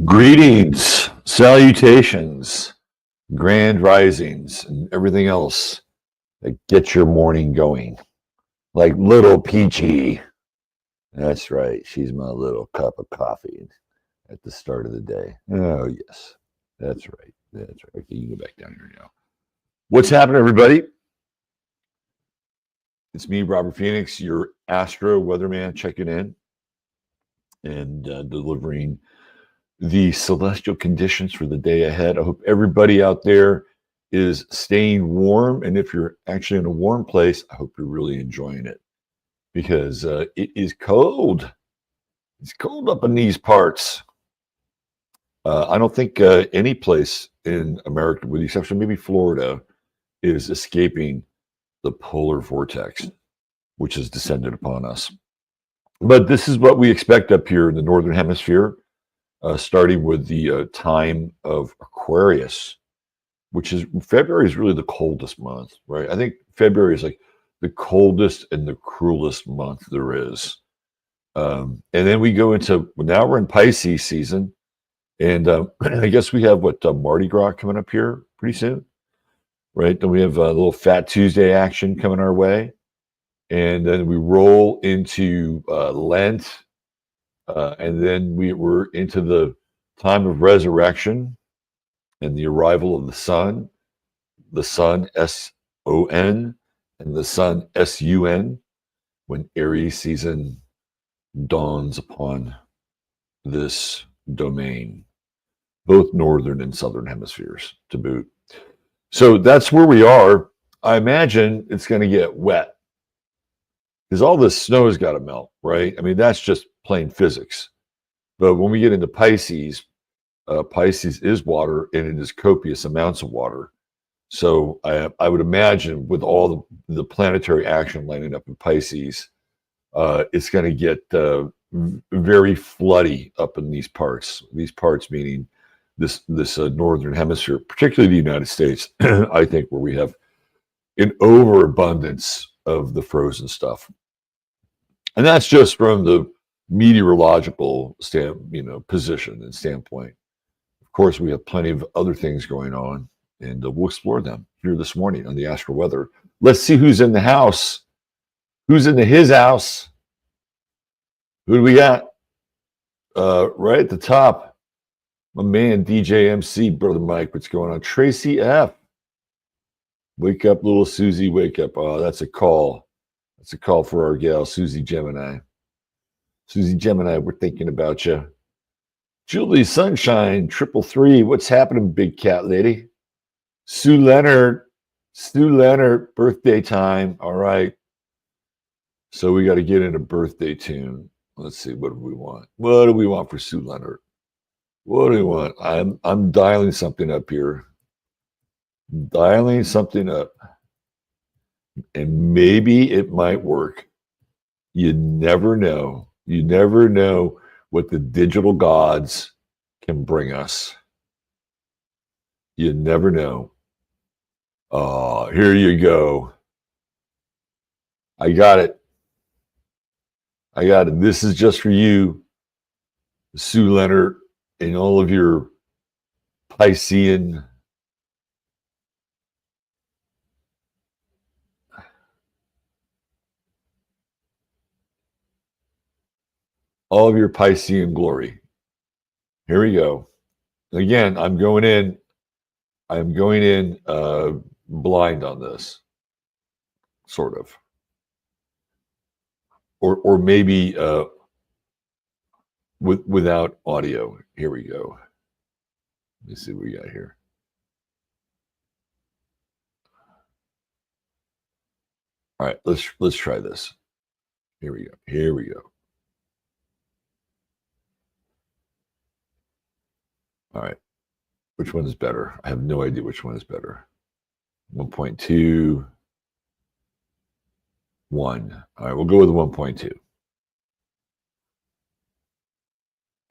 Greetings, salutations, grand risings, and everything else that gets your morning going. Like little Peachy. That's right. She's my little cup of coffee at the start of the day. Oh, yes. That's right. That's right. Okay, you go back down here now. What's happening, everybody? It's me, Robert Phoenix, your Astro Weatherman, checking in and delivering the celestial conditions for the day ahead. I hope everybody out there is staying warm. And if you're actually in a warm place, I hope you're really enjoying it because it is cold. It's cold up in these parts. I don't think any place in America, with the exception of maybe Florida, is escaping the polar vortex, which has descended upon us. But this is what we expect up here in the Northern Hemisphere. Starting with the time of Aquarius, which is February is really the coldest month, right? I think February is like the coldest and the cruelest month there is. And then we go into, now we're in Pisces season. And I guess we have Mardi Gras coming up here pretty soon, right? Then we have a little Fat Tuesday action coming our way. And then we roll into Lent. And then we're into the time of resurrection and the arrival of the sun S-O-N, and the sun S-U-N, when Aries season dawns upon this domain, both northern and southern hemispheres to boot. So that's where we are. I imagine it's going to get wet because all this snow has got to melt, right? I mean, that's just plain physics. But when we get into Pisces, Pisces is water and it is copious amounts of water. So I would imagine with all the planetary action lining up in Pisces, it's going to get very floody up in these parts. These parts meaning this northern hemisphere, particularly the United States, I think, where we have an overabundance of the frozen stuff. And that's just from the meteorological position and standpoint. Of course, we have plenty of other things going on, and we'll explore them here this morning on the Astro Weather. Let's see who's in the house. Who's in his house? Who do we got? Right at the top, my man DJ MC, Brother Mike. What's going on? Tracy F. Wake up, little Susie. Wake up. Oh, that's a call. That's a call for our gal, Susie Gemini. Susie Gemini, we're thinking about you. Julie Sunshine, 333. What's happening, big cat lady? Sue Leonard, birthday time. All right. So we got to get in a birthday tune. Let's see. What do we want? What do we want for Sue Leonard? What do we want? I'm dialing something up here. Dialing something up. And maybe it might work. You never know. You never know what the digital gods can bring us. You never know. Oh, here you go. I got it. I got it. This is just for you, Sue Leonard, and all of your Piscean glory. Here we go. Again, I'm going in blind on this, sort of, or maybe without audio. Here we go. Let me see what we got here. All right, let's try this. Here we go. Here we go. All right. Which one is better? I have no idea which one is better. 1.2, 1. All right, we'll go with 1.2.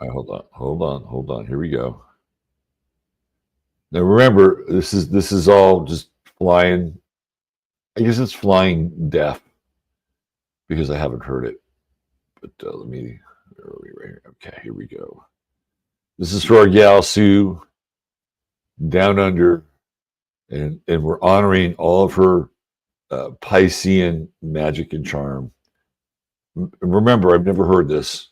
All right, hold on. Here we go. Now remember, this is all just flying. I guess it's flying deaf because I haven't heard it. But let me right here. Okay, here we go. This is for our gal Sue down under, and we're honoring all of her Piscean magic and charm. Remember, I've never heard this,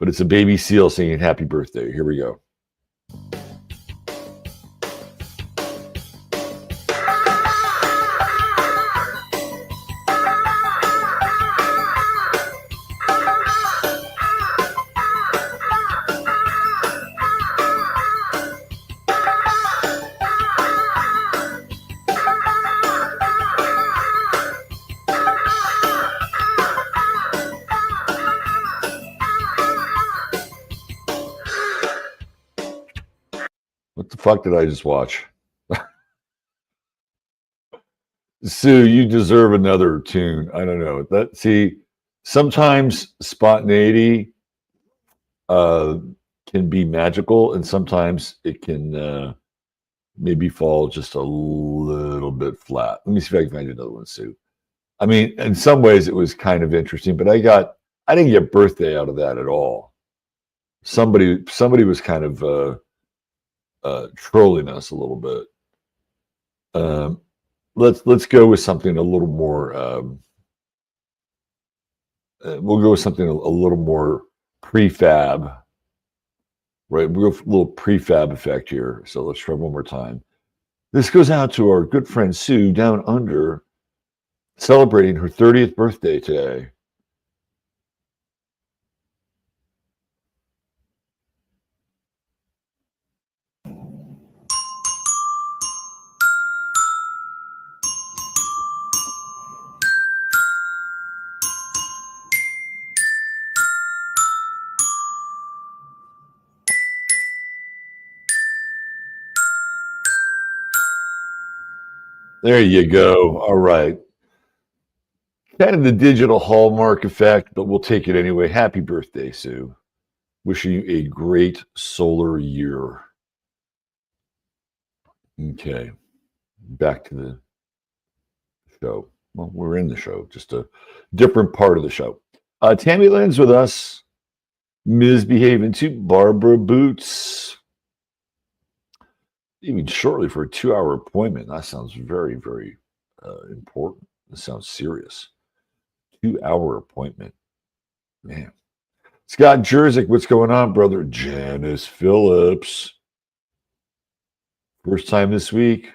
but it's a baby seal singing happy birthday. Here we go. What the fuck did I just watch? Sue, you deserve another tune. I don't know. Sometimes spontaneity can be magical, and sometimes it can maybe fall just a little bit flat. Let me see if I can find another one, Sue. I mean, in some ways it was kind of interesting, but I didn't get birthday out of that at all. Somebody was kind of trolling us a little bit. Let's go with something a little more. We'll go with something a little more prefab, right? We'll go with a little prefab effect here. So let's try one more time. This goes out to our good friend Sue down under, celebrating her 30th birthday today. There you go. All right. Kind of the digital hallmark effect, but we'll take it anyway. Happy birthday, Sue. Wishing you a great solar year. Okay. Back to the show. Well, we're in the show, just a different part of the show. Tammy Lynn's with us. Ms. Behaving to Barbara Boots. Even shortly for a 2-hour appointment. That sounds very, very important. That sounds serious. 2-hour appointment. Man. Scott Jerzik, what's going on, brother? Janice Phillips. First time this week.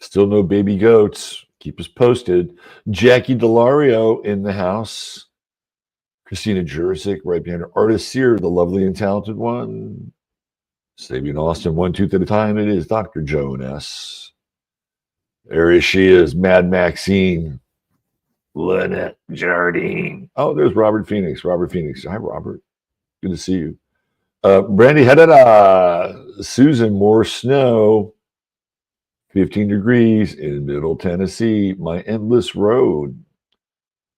Still no baby goats. Keep us posted. Jackie Delario in the house. Christina Jerzik right behind her. Artist Sear, the lovely and talented one. Saving Austin one tooth at a time. It is Dr. Joan S. There she is, Mad Maxine. Lynette Jardine. Oh, there's Robert Phoenix. Robert Phoenix. Hi, Robert. Good to see you. Brandy Hedada. Susan, more snow. 15 degrees in Middle Tennessee. My Endless Road.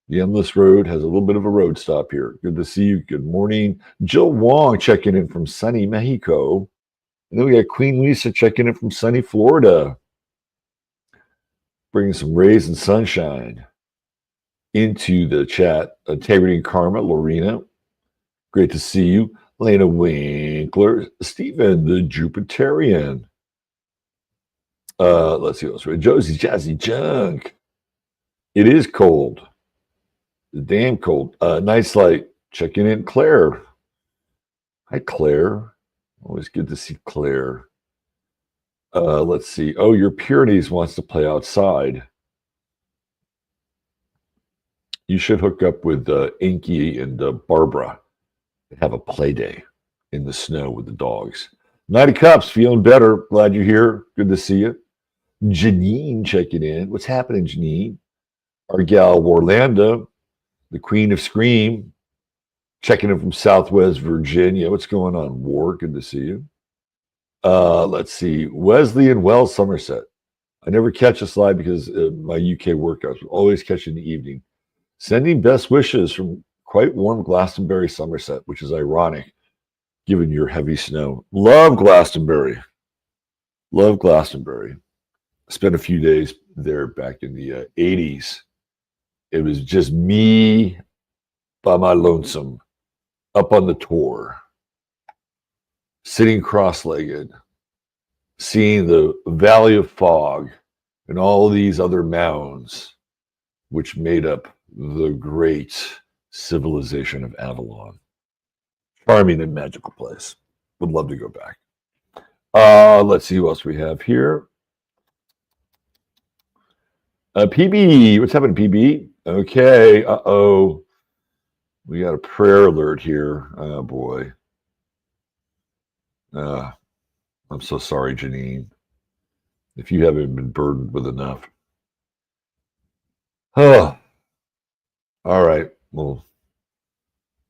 The Endless Road has a little bit of a road stop here. Good to see you. Good morning. Jill Wong checking in from sunny Mexico. And then we got Queen Lisa checking in from sunny Florida. Bringing some rays and sunshine into the chat. Integrity and Karma, Lorena. Great to see you. Lena Winkler. Stephen, the Jupiterian. Let's see what else. Josie Jazzy Junk. It is cold. Damn cold. Nice light. Checking in. Claire. Hi, Claire. Always good to see Claire. Let's see. Oh, your Pyrenees wants to play outside. You should hook up with Inky and Barbara and have a play day in the snow with the dogs. Night of Cups, feeling better. Glad you're here. Good to see you. Janine checking in. What's happening, Janine? Our gal Warlanda, the Queen of Scream, checking in from Southwest Virginia. What's going on, War? Good to see you. Let's see. Wesley and Wells, Somerset. I never catch us live because my UK workouts. We always catch in the evening. Sending best wishes from quite warm Glastonbury, Somerset, which is ironic given your heavy snow. Love Glastonbury. Love Glastonbury. Spent a few days there back in the 80s. It was just me by my lonesome up on the tour. sitting cross-legged, seeing the Valley of Fog and all these other mounds which made up the great civilization of Avalon. Charming and magical place. Would love to go back. Let's see who else we have here. PB, what's happening, PB? Okay, uh-oh. We got a prayer alert here. Oh, boy. I'm so sorry, Janine, if you haven't been burdened with enough. Oh, all right. Well,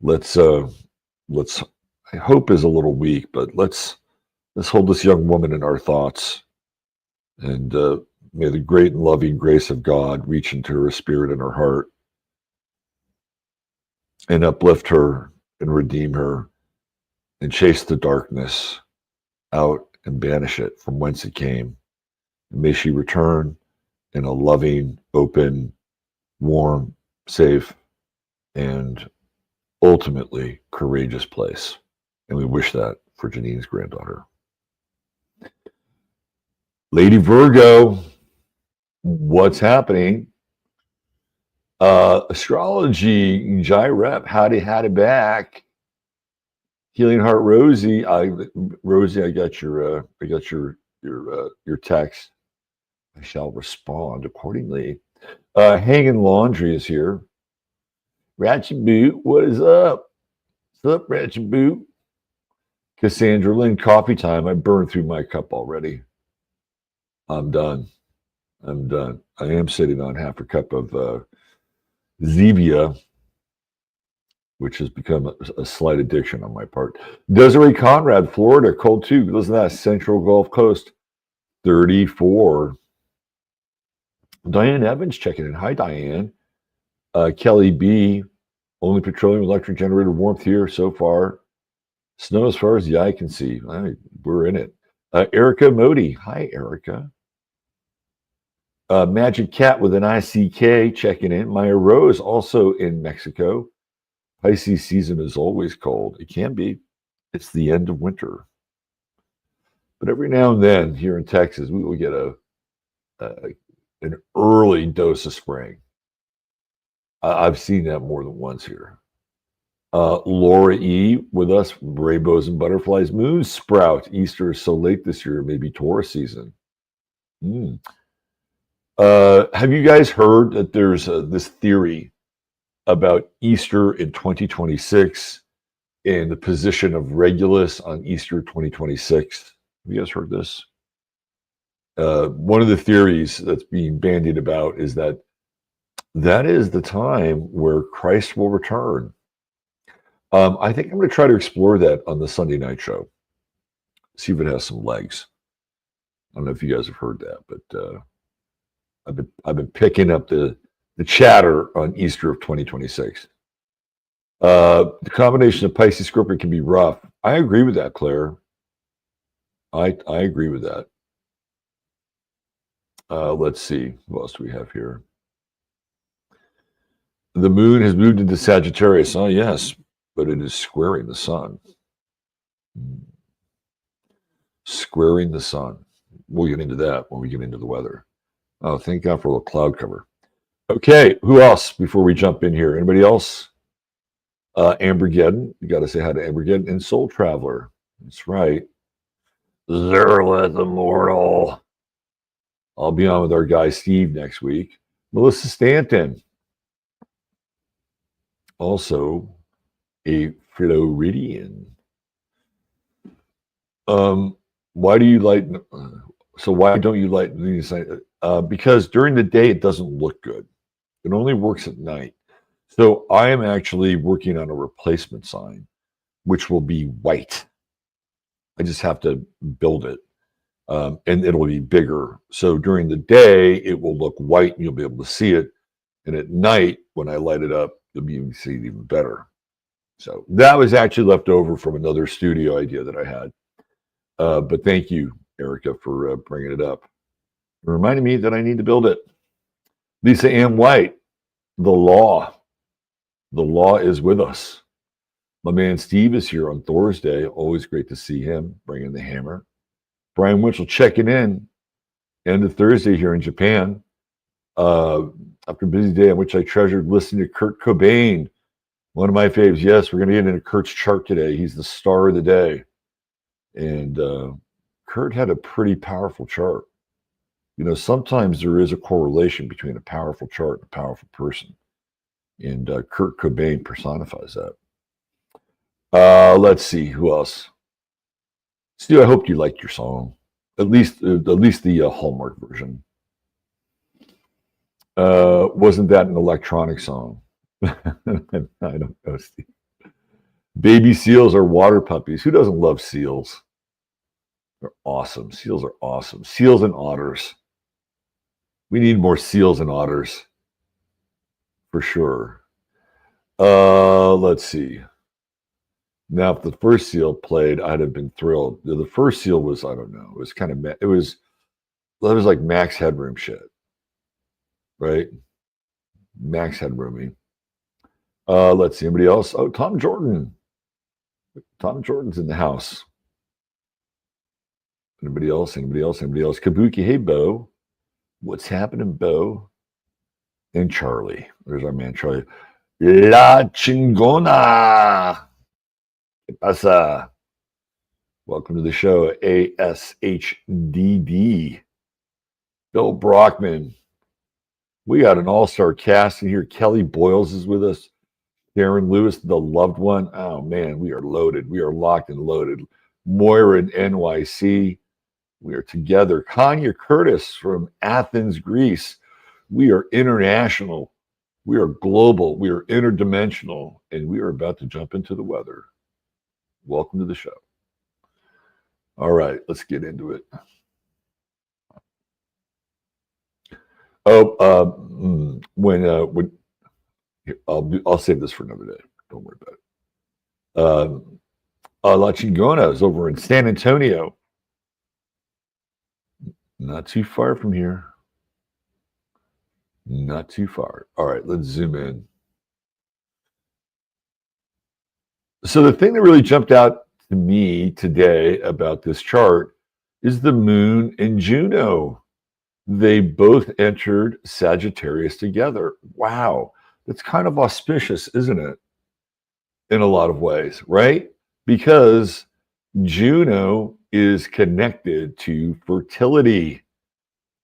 let's. I hope is a little weak, but let's hold this young woman in our thoughts, and may the great and loving grace of God reach into her spirit and her heart, and uplift her and redeem her, and chase the darkness out and banish it from whence it came. And may she return in a loving, open, warm, safe, and ultimately courageous place. And we wish that for Janine's granddaughter. Lady Virgo, what's happening? Astrology, Jai-Rep, howdy back. Healing Heart Rosie, Rosie, I got your text. I shall respond accordingly. Hanging Laundry is here. Ratchet Boot, what is up? What's up, Ratchet Boot? Cassandra Lynn, coffee time. I burned through my cup already. I'm done. I am sitting on half a cup of Zevia, which has become a slight addiction on my part. Desiree Conrad, Florida, cold too. Listen to that, Central Gulf Coast, 34. Diane Evans checking in. Hi, Diane. Kelly B, only petroleum electric generator warmth here so far. Snow as far as the eye can see. We're in it. Erica Modi. Hi, Erica. Magic Cat with an ICK checking in. Maya Rose also in Mexico. Pisces season is always cold. It can be. It's the end of winter. But every now and then here in Texas, we will get an early dose of spring. I've seen that more than once here. Laura E. with us, Rainbows and Butterflies. Moon Sprout, Easter is so late this year, maybe Taurus season. Have you guys heard that there's this theory about Easter in 2026 and the position of Regulus on Easter 2026? Have you guys heard this? One of the theories that's being bandied about is that is the time where Christ will return. I think I'm going to try to explore that on the Sunday night show. See if it has some legs. I don't know if you guys have heard that, but I've been picking up the chatter on Easter of 2026. The combination of Pisces Scorpio can be rough. I agree with that, Claire. I agree with that. Let's see. What else do we have here? The moon has moved into Sagittarius. Oh, yes, but it is squaring the sun. Squaring the sun. We'll get into that when we get into the weather. Oh, thank God for a little cloud cover. Okay, who else before we jump in here? Anybody else? Ambergeddon. You got to say hi to Ambergeddon. And Soul Traveler. That's right. Zerlith Immortal. I'll be on with our guy Steve next week. Melissa Stanton. Also a Floridian. Why do you light? So why don't you light these? Because during the day it doesn't look good. It only works at night. So I am actually working on a replacement sign, which will be white. I just have to build it, and it'll be bigger. So during the day it will look white, and you'll be able to see it. And at night, when I light it up, you'll be able to see it even better. So that was actually left over from another studio idea that I had. But thank you, Erica, for bringing it up. It reminded me that I need to build it. Lisa Ann White, the law. The law is with us. My man Steve is here on Thursday. Always great to see him, bringing the hammer. Brian Winchell checking in. End of Thursday here in Japan. After a busy day in which I treasured listening to Kurt Cobain, one of my faves. Yes, we're going to get into Kurt's chart today. He's the star of the day. And Kurt had a pretty powerful chart. You know, sometimes there is a correlation between a powerful chart and a powerful person. And Kurt Cobain personifies that. Let's see, who else? Steve, I hope you liked your song. At least the Hallmark version. Wasn't that an electronic song? I don't know, Steve. Baby seals are water puppies. Who doesn't love seals? They're awesome. Seals are awesome. Seals and otters. We need more seals and otters. For sure. Let's see. Now, if the first seal played, I'd have been thrilled. The first seal was, I don't know. It was kind of, it was like Max Headroom shit. Right? Max Headroomy. Let's see. Anybody else? Oh, Tom Jordan. Tom Jordan's in the house. Anybody else? Anybody else? Anybody else? Kabuki, hey, Bo. What's happening, Bo? And Charlie. There's our man, Charlie. La Chingona. ¿Qué pasa? Welcome to the show, ASHDD. Bill Brockman. We got an all-star cast in here. Kelly Boyles is with us. Darren Lewis, the loved one. Oh, man, we are loaded. We are locked and loaded. Moira in NYC. We are together. Kanya Curtis from Athens, Greece. We are international. We are global. We are interdimensional. And we are about to jump into the weather. Welcome to the show. All right, let's get into it. Oh, when I'll save this for another day. Don't worry about it. La Chingona is over in San Antonio. Not too far from here. Not too far. All right, let's zoom in. So the thing that really jumped out to me today about this chart is the moon and Juno. They both entered Sagittarius together. Wow, that's kind of auspicious, isn't it? In a lot of ways, right? Because Juno is connected to fertility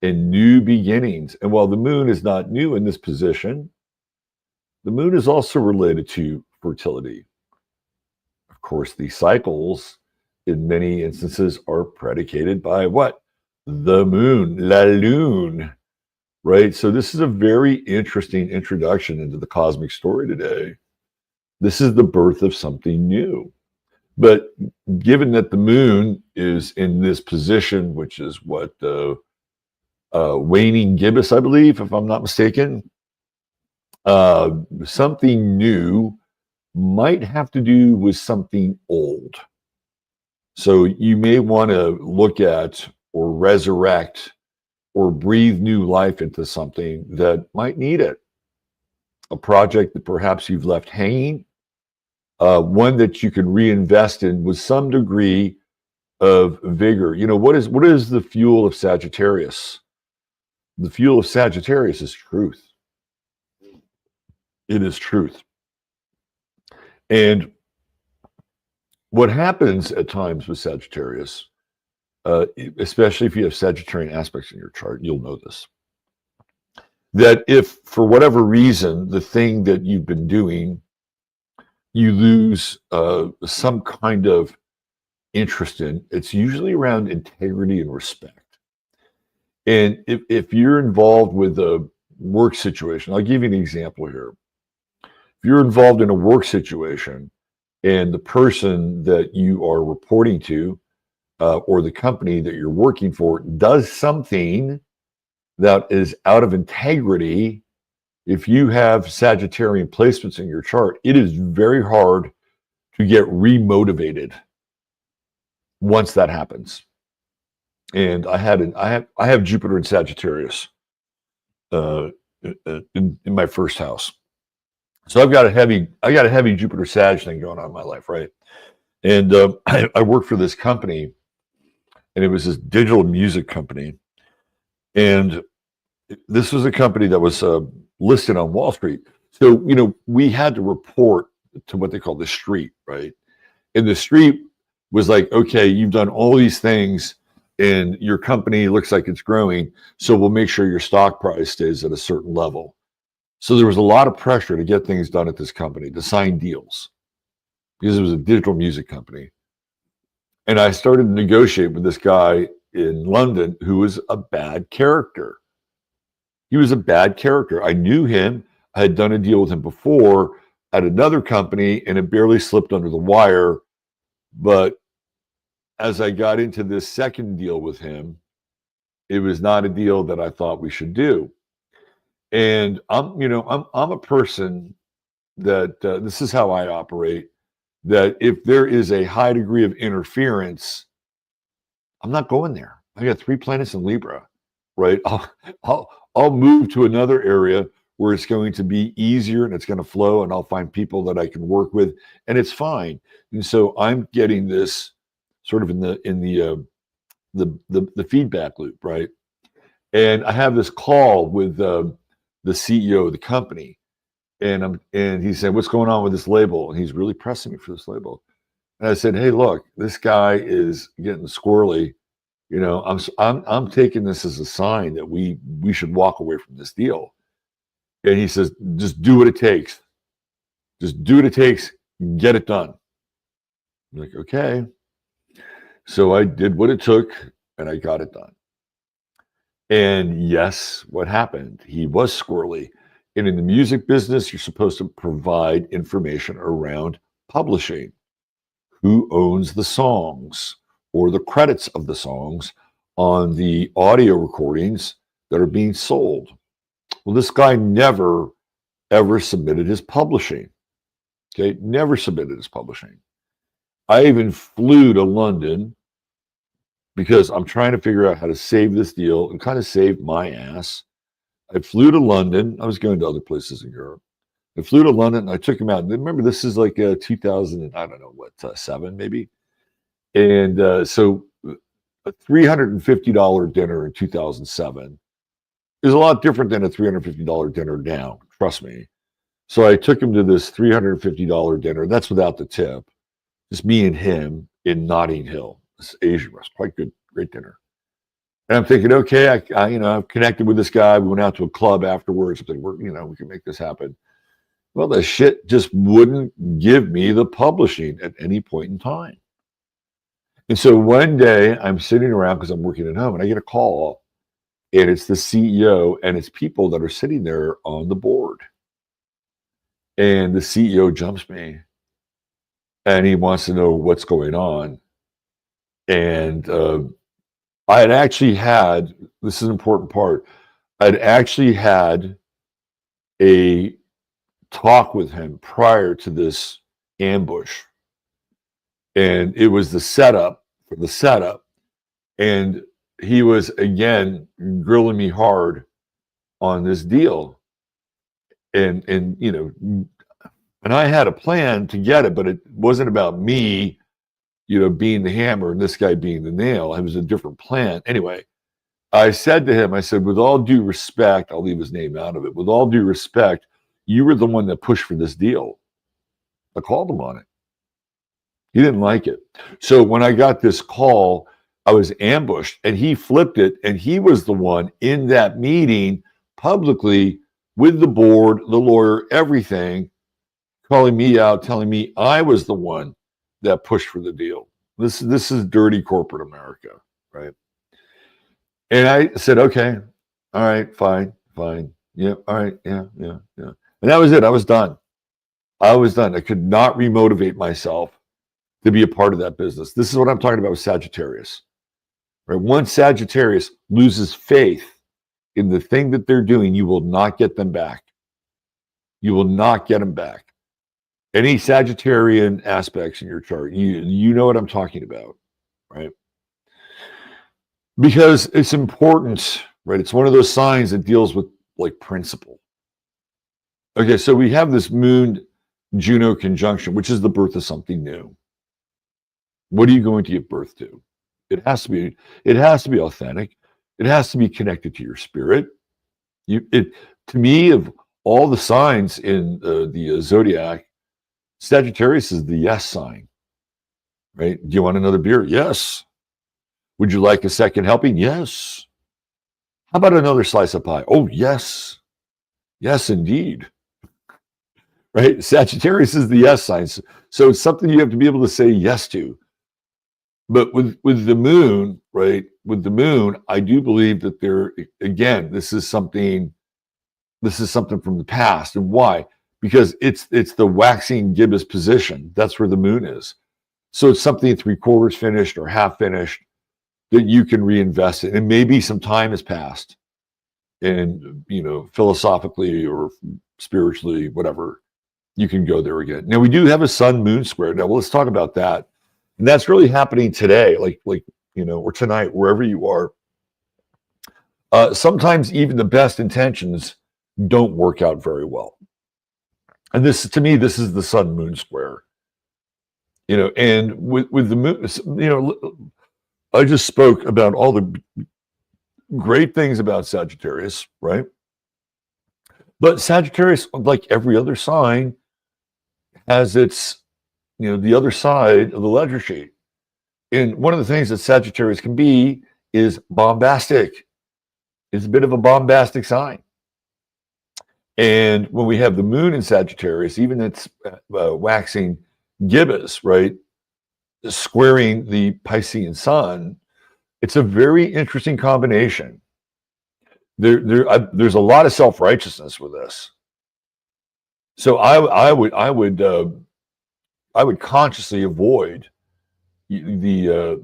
and new beginnings. And while the moon is not new in this position, the moon is also related to fertility. Of course, the cycles in many instances are predicated by what? The moon, la lune, right? So this is a very interesting introduction into the cosmic story today. This is the birth of something new. But given that the moon is in this position, which is what waning gibbous, I believe, if I'm not mistaken, something new might have to do with something old. So you may want to look at or resurrect or breathe new life into something that might need it. A project that perhaps you've left hanging, one that you can reinvest in with some degree of vigor. You know, what is the fuel of Sagittarius? The fuel of Sagittarius is truth. It is truth. And what happens at times with Sagittarius, especially if you have Sagittarian aspects in your chart, you'll know this. That if for whatever reason, the thing that you've been doing, you lose some kind of interest in, it's usually around integrity and respect. And if you're involved with a work situation, I'll give you an example here. If you're involved in a work situation and the person that you are reporting to or the company that you're working for does something that is out of integrity, if you have Sagittarian placements in your chart, it is very hard to get remotivated once that happens. And I have Jupiter in Sagittarius in my first house. So I got a heavy Jupiter Sag thing going on in my life, right? And I worked for this company, and it was this digital music company, and this was a company that was listed on Wall Street. So we had to report to what they call the street, right? And the street was like, okay, you've done all these things, and your company looks like it's growing, so we'll make sure your stock price stays at a certain level. So there was a lot of pressure to get things done at this company, to sign deals, because it was a digital music company. And I started to negotiate with this guy in London who was a bad character. He was a bad character. I knew him. I had done a deal with him before at another company, and it barely slipped under the wire. But as I got into this second deal with him, it was not a deal that I thought we should do. And I'm a person that this is how I operate. That if there is a high degree of interference, I'm not going there. I got 3 planets in Libra, right? I'll move to another area where it's going to be easier and it's going to flow, and I'll find people that I can work with, and it's fine. And so I'm getting this sort of in the feedback loop, right? And I have this call with the CEO of the company, and he said, "What's going on with this label?" And he's really pressing me for this label. And I said, "Hey, look, this guy is getting squirrely. I'm taking this as a sign that we should walk away from this deal." And he says, "Just do what it takes. Just do what it takes. Get it done." I'm like, okay. So I did what it took, and I got it done. And yes, what happened? He was squirrely. And in the music business, you're supposed to provide information around publishing. Who owns the songs or the credits of the songs on the audio recordings that are being sold? Well, this guy never, ever submitted his publishing. Okay, never submitted his publishing. I even flew to London because I'm trying to figure out how to save this deal and kind of save my ass. I flew to London. I was going to other places in Europe. I flew to London and I took him out. And remember, this is like 2000, I don't know what, 7 maybe. And so a $350 dinner in 2007 is a lot different than a $350 dinner now. Trust me. So I took him to this $350 dinner. That's without the tip. Just me and him in Notting Hill, this Asian restaurant. Quite good, great dinner. And I'm thinking, okay, I've connected with this guy. We went out to a club afterwards. I said, we can make this happen. Well, the shit just wouldn't give me the publishing at any point in time. And so one day I'm sitting around because I'm working at home, and I get a call, and it's the CEO and it's people that are sitting there on the board. And the CEO jumps me, and he wants to know what's going on. And I had actually had, this is an important part, I'd actually had a talk with him prior to this ambush. And it was the setup for the setup. And he was, again, grilling me hard on this deal. And I had a plan to get it, but it wasn't about me, being the hammer and this guy being the nail. It was a different plan. Anyway, I said to him, with all due respect, I'll leave his name out of it. With all due respect, you were the one that pushed for this deal. I called him on it. He didn't like it. So when I got this call, I was ambushed, and he flipped it, and he was the one in that meeting publicly with the board, the lawyer, everything, calling me out, telling me I was the one that pushed for the deal. This is dirty corporate America, right? And I said, okay, all right, fine. Yeah, all right, yeah. And that was it. I was done. I could not remotivate myself to be a part of that business. This is what I'm talking about with Sagittarius. Right? Once Sagittarius loses faith in the thing that they're doing, you will not get them back. You will not get them back. Any Sagittarian aspects in your chart, you know what I'm talking about, right? Because it's important, right? It's one of those signs that deals with like principle. Okay, so we have this Moon Juno conjunction, which is the birth of something new. What are you going to give birth to? It has to be authentic. It has to be connected to your spirit. To me, of all the signs in the zodiac, Sagittarius is the yes sign, right? Do you want another beer? Yes. Would you like a second helping? Yes. How about another slice of pie? Oh, yes. Yes, indeed. Right? Sagittarius is the yes sign. So it's something you have to be able to say yes to. But with the moon, right? With the moon, I do believe that again, this is something from the past. And why? Because it's the waxing gibbous position. That's where the moon is. So it's something 3/4 finished or half finished that you can reinvest in. And maybe some time has passed, and philosophically or spiritually, whatever, you can go there again. Now we do have a sun moon square. Now let's talk about that. And that's really happening today, or tonight, wherever you are. Sometimes even the best intentions don't work out very well. And to me, this is the sun moon square. And with the moon, I just spoke about all the great things about Sagittarius, right? But Sagittarius, like every other sign, has its, the other side of the ledger sheet. And one of the things that Sagittarius can be is bombastic. It's a bit of a bombastic sign. And when we have the moon in Sagittarius, even it's waxing gibbous, right, squaring the Piscean sun, it's a very interesting combination. There's a lot of self-righteousness with this. So I would consciously avoid the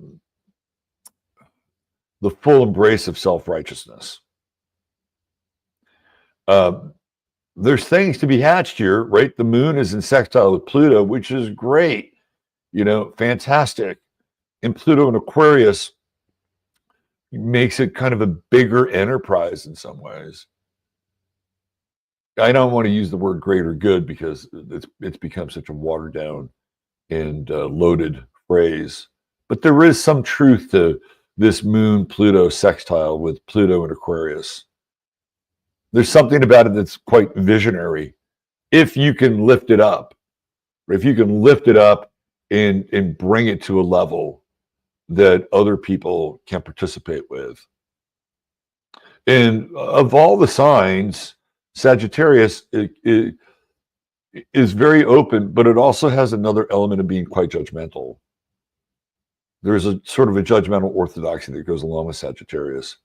full embrace of self-righteousness. There's things to be hatched here, right? The moon is in sextile with Pluto, which is great, fantastic. And Pluto in Aquarius makes it kind of a bigger enterprise in some ways. I don't want to use the word greater good because it's become such a watered down and loaded phrase. But there is some truth to this moon Pluto sextile with Pluto in Aquarius. There's something about it that's quite visionary if you can lift it up. If you can lift it up and bring it to a level that other people can participate with. And of all the signs, Sagittarius is very open, but it also has another element of being quite judgmental. There's a sort of a judgmental orthodoxy that goes along with Sagittarius.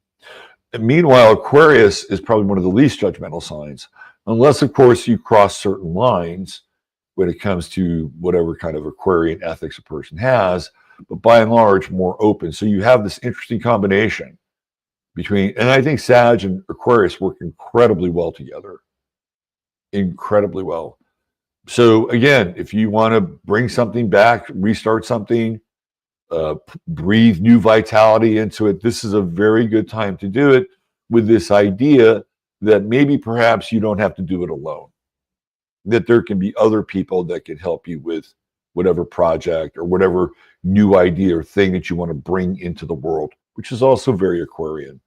And meanwhile, Aquarius is probably one of the least judgmental signs, unless, of course, you cross certain lines when it comes to whatever kind of Aquarian ethics a person has, but by and large, more open. So you have this interesting combination between, and I think Sag and Aquarius work incredibly well together. Incredibly well. So again, if you want to bring something back, restart something, breathe new vitality into it, this is a very good time to do it, with this idea that maybe perhaps you don't have to do it alone, that there can be other people that can help you with whatever project or whatever new idea or thing that you want to bring into the world, which is also very Aquarian.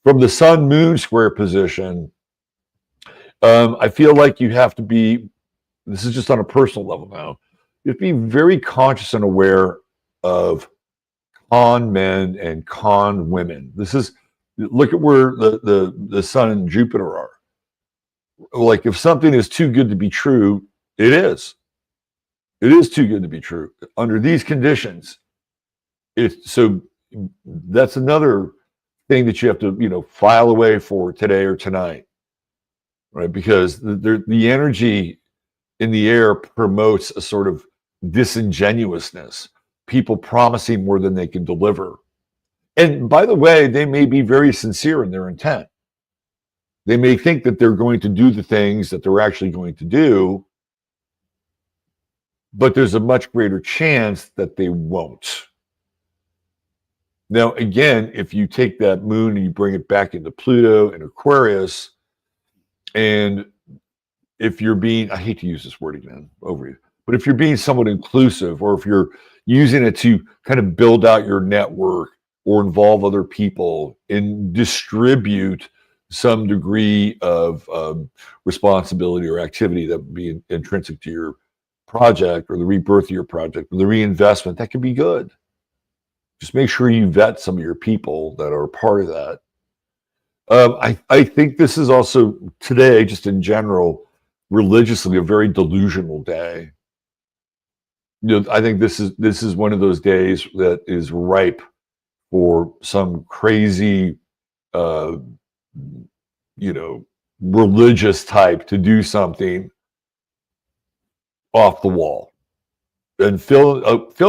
From the sun moon square position, I feel like you have to be, this is just on a personal level now, you have to be very conscious and aware of con men and con women. This is, look at where the sun and Jupiter are. Like, if something is too good to be true, it is. It is too good to be true under these conditions. So that's another thing that you have to, file away for today or tonight, right? Because the energy in the air promotes a sort of disingenuousness, people promising more than they can deliver. And by the way, they may be very sincere in their intent. They may think that they're going to do the things that they're actually going to do, but there's a much greater chance that they won't. Now, again, if you take that moon and you bring it back into Pluto and Aquarius, and if you're being, I hate to use this word again, over you, but if you're being somewhat inclusive, or if you're using it to kind of build out your network or involve other people and distribute some degree of responsibility or activity that would be intrinsic to your project, or the rebirth of your project, or the reinvestment, that could be good. Just make sure you vet some of your people that are part of that. I think this is also today, just in general, religiously, a very delusional day. I think this is one of those days that is ripe for some crazy, uh, religious type to do something off the wall and fill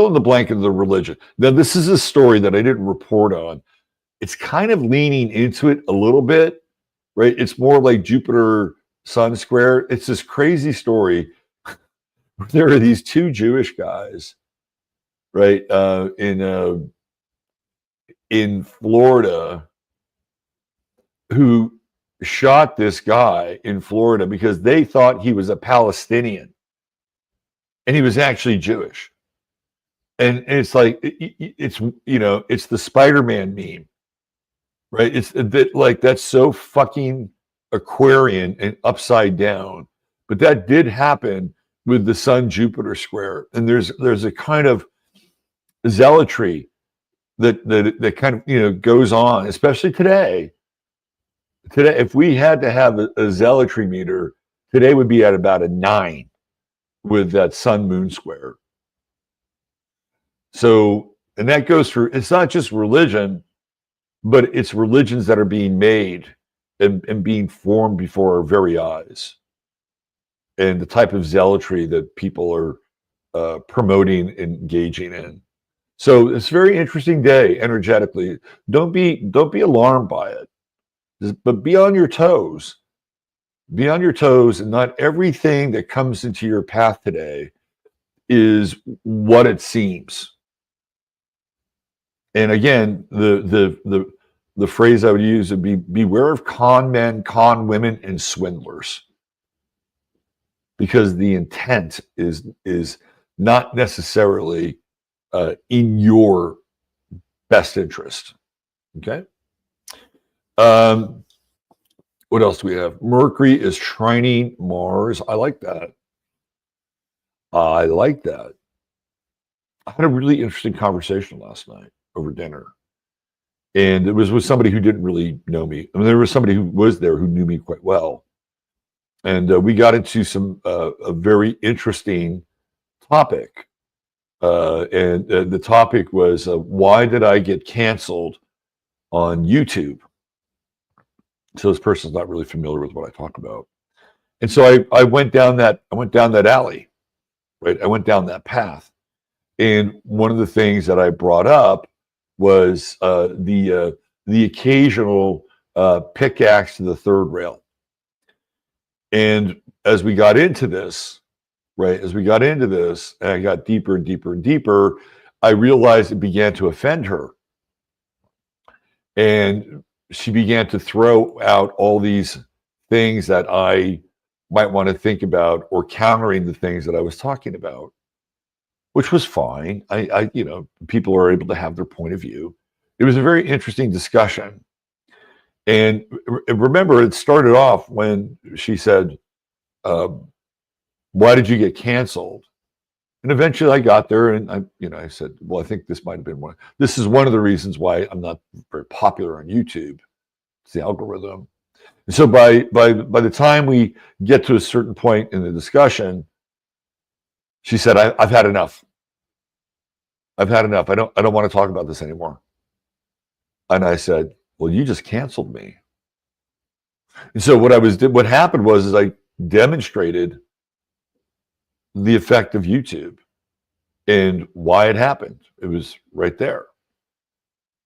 in the blank of the religion. Now, this is a story that I didn't report on. It's kind of leaning into it a little bit, right? It's more like Jupiter Sun square. It's this crazy story. There are these two Jewish guys, right, in Florida, who shot this guy in Florida because they thought he was a Palestinian, and he was actually Jewish. And it's like it's the Spider-Man meme, right? It's a bit like, that's so fucking Aquarian and upside down. But that did happen with the Sun Jupiter square, and there's a kind of zealotry that kind of goes on, especially today. Today, if we had to have a zealotry meter, today would be at about a 9 with that Sun Moon square. So, and that goes for, it's not just religion, but it's religions that are being made and being formed before our very eyes, and the type of zealotry that people are promoting and engaging in. So it's a very interesting day energetically. Don't be alarmed by it, but be on your toes. Be on your toes, and not everything that comes into your path today is what it seems. And again, the phrase I would use would be, beware of con men, con women, and swindlers, because the intent is not necessarily in your best interest. Okay. What else do we have? Mercury is trining Mars. I like that. I like that. I had a really interesting conversation last night over dinner, and it was with somebody who didn't really know me. I mean, there was somebody who was there who knew me quite well, and we got into some a very interesting topic. And the topic was, why did I get canceled on YouTube? So this person's not really familiar with what I talk about, and so I went down that alley, right? I went down that path, and one of the things that I brought up was the occasional pickaxe to the third rail. And as we got into this, right, and I got deeper and deeper and deeper, I realized it began to offend her. And she began to throw out all these things that I might want to think about, or countering the things that I was talking about, which was fine. I people are able to have their point of view. It was a very interesting discussion. And remember, it started off when she said, why did you get canceled? And eventually I got there, and I said, well, I think this might have been one. This is one of the reasons why I'm not very popular on YouTube. It's the algorithm. And so by the time we get to a certain point in the discussion, she said, I've had enough. I've had enough. I don't want to talk about this anymore. And I said, well, you just canceled me. And so what happened was I demonstrated the effect of YouTube and why it happened. It was right there,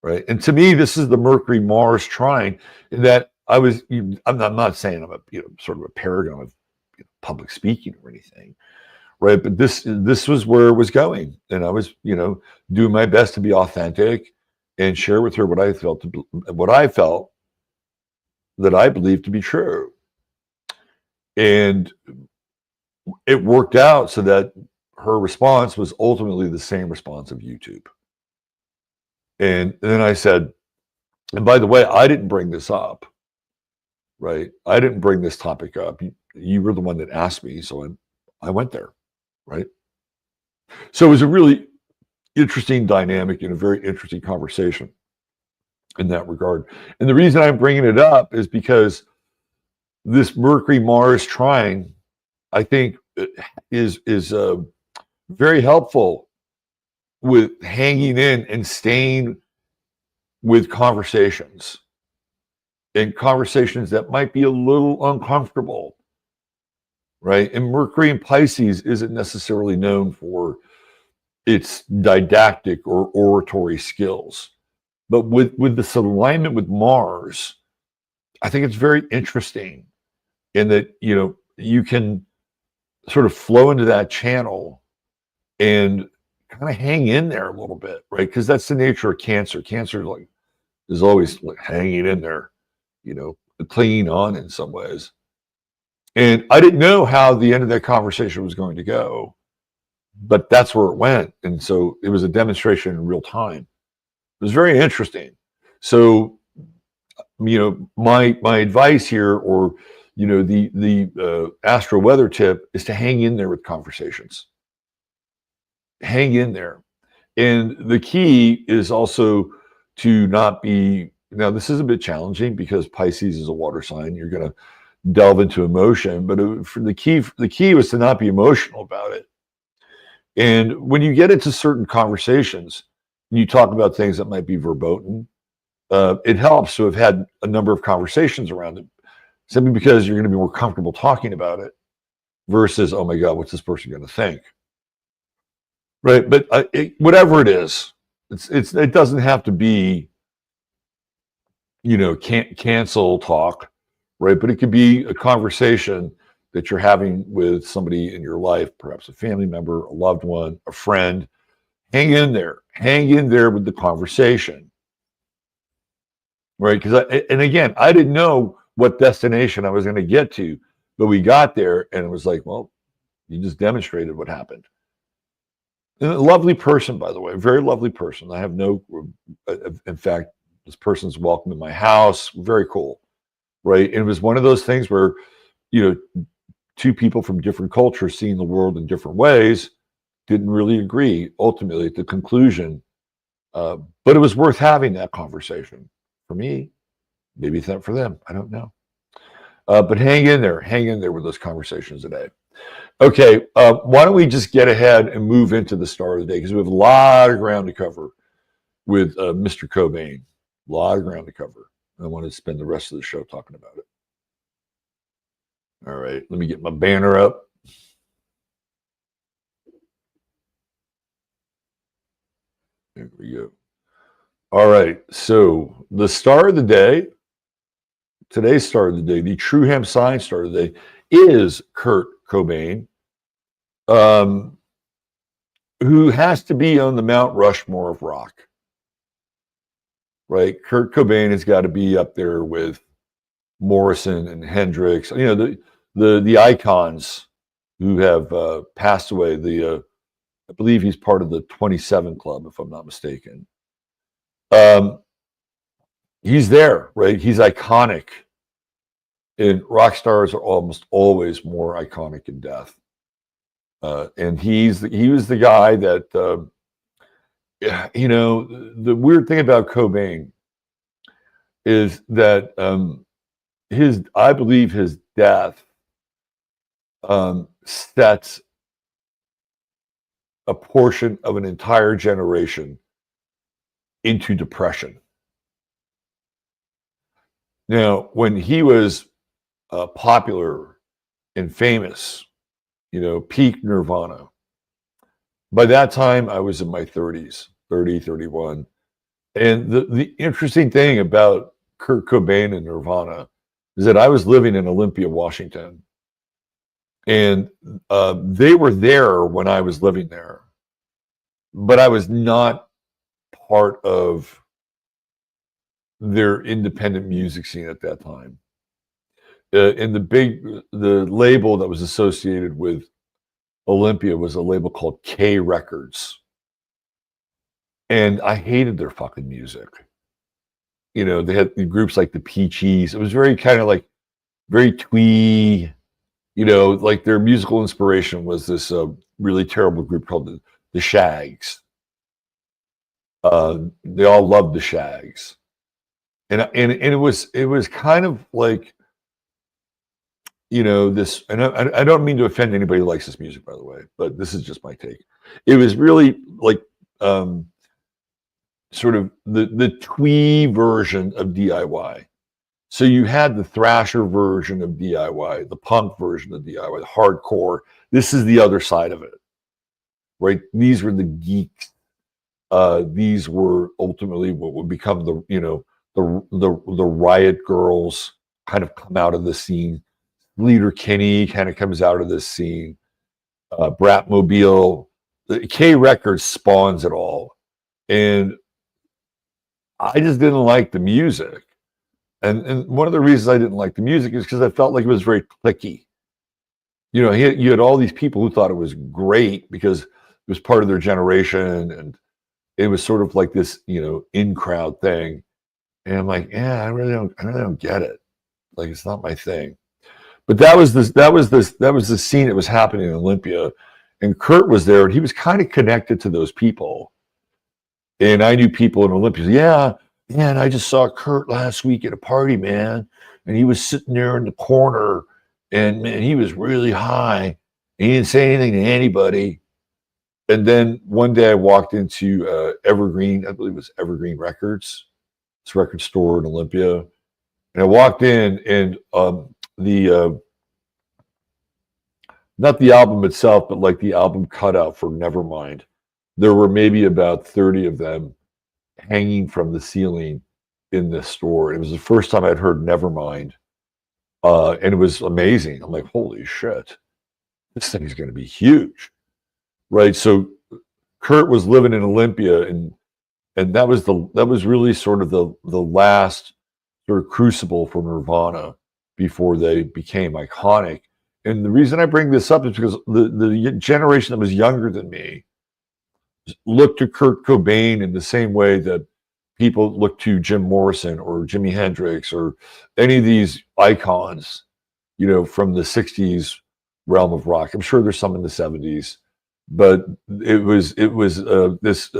right? And to me, this is the Mercury Mars trine, in that I'm not saying I'm a sort of a paragon of public speaking or anything, right? But this was where it was going, and I was doing my best to be authentic and share with her what I felt that I believed to be true. And it worked out so that her response was ultimately the same response of YouTube. And then I said, and by the way, I didn't bring this up, right? I didn't bring this topic up. You were the one that asked me, so I went there, right? So it was a really interesting dynamic and a very interesting conversation in that regard. And the reason I'm bringing it up is because this Mercury Mars trine, I think, is very helpful with hanging in and staying with conversations, and conversations that might be a little uncomfortable, right? And Mercury in Pisces isn't necessarily known for its didactic or oratory skills, but with this alignment with Mars, I think it's very interesting in that, you know, you can sort of flow into that channel and kind of hang in there a little bit, right? Because that's the nature of Cancer. Cancer is always like hanging in there, you know, clinging on in some ways. And I didn't know how the end of that conversation was going to go, but that's where it went. And so it was a demonstration in real time. It was very interesting. So, you know, my advice here, or, you know, the Astro Weather tip is to hang in there with conversations. Hang in there. And the key is also to not be, now this is a bit challenging because Pisces is a water sign. You're going to delve into emotion, but for the key was to not be emotional about it. And when you get into certain conversations, and you talk about things that might be verboten, it helps to have had a number of conversations around it, simply because you're going to be more comfortable talking about it versus, oh my God, what's this person going to think? Right. But whatever it is, it doesn't have to be, you know, cancel talk, right? But it could be a conversation that you're having with somebody in your life, perhaps a family member, a loved one, a friend. Hang in there with the conversation, right? Because and again, I didn't know what destination I was going to get to, but we got there, and it was like, well, you just demonstrated what happened. And a lovely person, by the way, a very lovely person. I have no, in fact, this person's welcome in my house. Very cool, right? And it was one of those things where, you know, two people from different cultures seeing the world in different ways didn't really agree ultimately at the conclusion. But it was worth having that conversation for me. Maybe it's not for them. I don't know. But hang in there with those conversations today. Okay, why don't we just get ahead and move into the star of the day, because we have a lot of ground to cover with Mr. Cobain. A lot of ground to cover. I want to spend the rest of the show talking about it. All right, let me get my banner up. There we go. All right, so the star of the day, today's star of the day, the True Hemp Science star of the day, is Kurt Cobain, who has to be on the Mount Rushmore of rock, right? Kurt Cobain has got to be up there with Morrison and Hendrix, you know, the icons who have passed away. I believe he's part of the 27 Club, if I'm not mistaken. He's there, right? He's iconic. And rock stars are almost always more iconic in death. And he was the guy that, you know, the weird thing about Cobain is that I believe his death sets a portion of an entire generation into depression. Now, when he was popular and famous, you know, peak Nirvana. By that time, I was in my 30s, 30, 31. And the interesting thing about Kurt Cobain and Nirvana is that I was living in Olympia, Washington. And they were there when I was living there. But I was not part of their independent music scene at that time. and the label that was associated with Olympia was a label called K Records. And I hated their fucking music. They had groups like the Peaches. It was very kind of like very twee, like their musical inspiration was this really terrible group called the Shags. They all loved the Shags. And it was kind of like, this, and I don't mean to offend anybody who likes this music, by the way, but this is just my take. It was really like sort of the twee version of DIY. So you had the thrasher version of DIY, the punk version of DIY, the hardcore. This is the other side of it, right? These were the geeks. These were ultimately what would become the riot girls kind of come out of the scene. Leader Kinney kind of comes out of this scene. Bratmobile, the K Records spawns it all. And I just didn't like the music. And one of the reasons I didn't like the music is because I felt like it was very cliquey. You had all these people who thought it was great because it was part of their generation, and it was sort of like this, in crowd thing. And I'm like, yeah, I really don't get it. Like, it's not my thing. But that was the scene that was happening in Olympia, and Kurt was there, and he was kind of connected to those people. And I knew people in Olympia. Yeah, man, I just saw Kurt last week at a party, man, and he was sitting there in the corner, and man, he was really high. He didn't say anything to anybody. And then one day I walked into Evergreen, I believe it was Evergreen Records, this record store in Olympia, and I walked in, and not the album itself, but like the album cutout for Nevermind, there were maybe about 30 of them hanging from the ceiling in this store. It was the first time I'd heard Nevermind, and it was amazing. I'm like, holy shit, this thing is going to be huge, right? So Kurt was living in Olympia, and that was really sort of the last sort of crucible for Nirvana before they became iconic. And the reason I bring this up is because the generation that was younger than me looked to Kurt Cobain in the same way that people look to Jim Morrison or Jimi Hendrix or any of these icons, from the 60s realm of rock. I'm sure there's some in the 70s, but it was this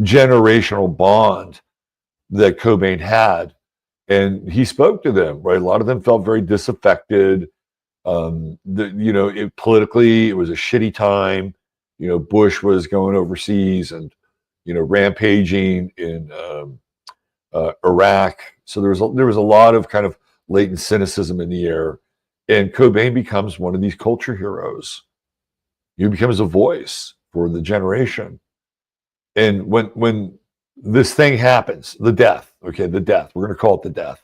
generational bond that Cobain had, and he spoke to them, right? A lot of them felt very disaffected. Politically, it was a shitty time. Bush was going overseas and, rampaging in Iraq. So there was a lot of kind of latent cynicism in the air. And Cobain becomes one of these culture heroes. He becomes a voice for the generation. And when this thing happens, the death, we're going to call it the death.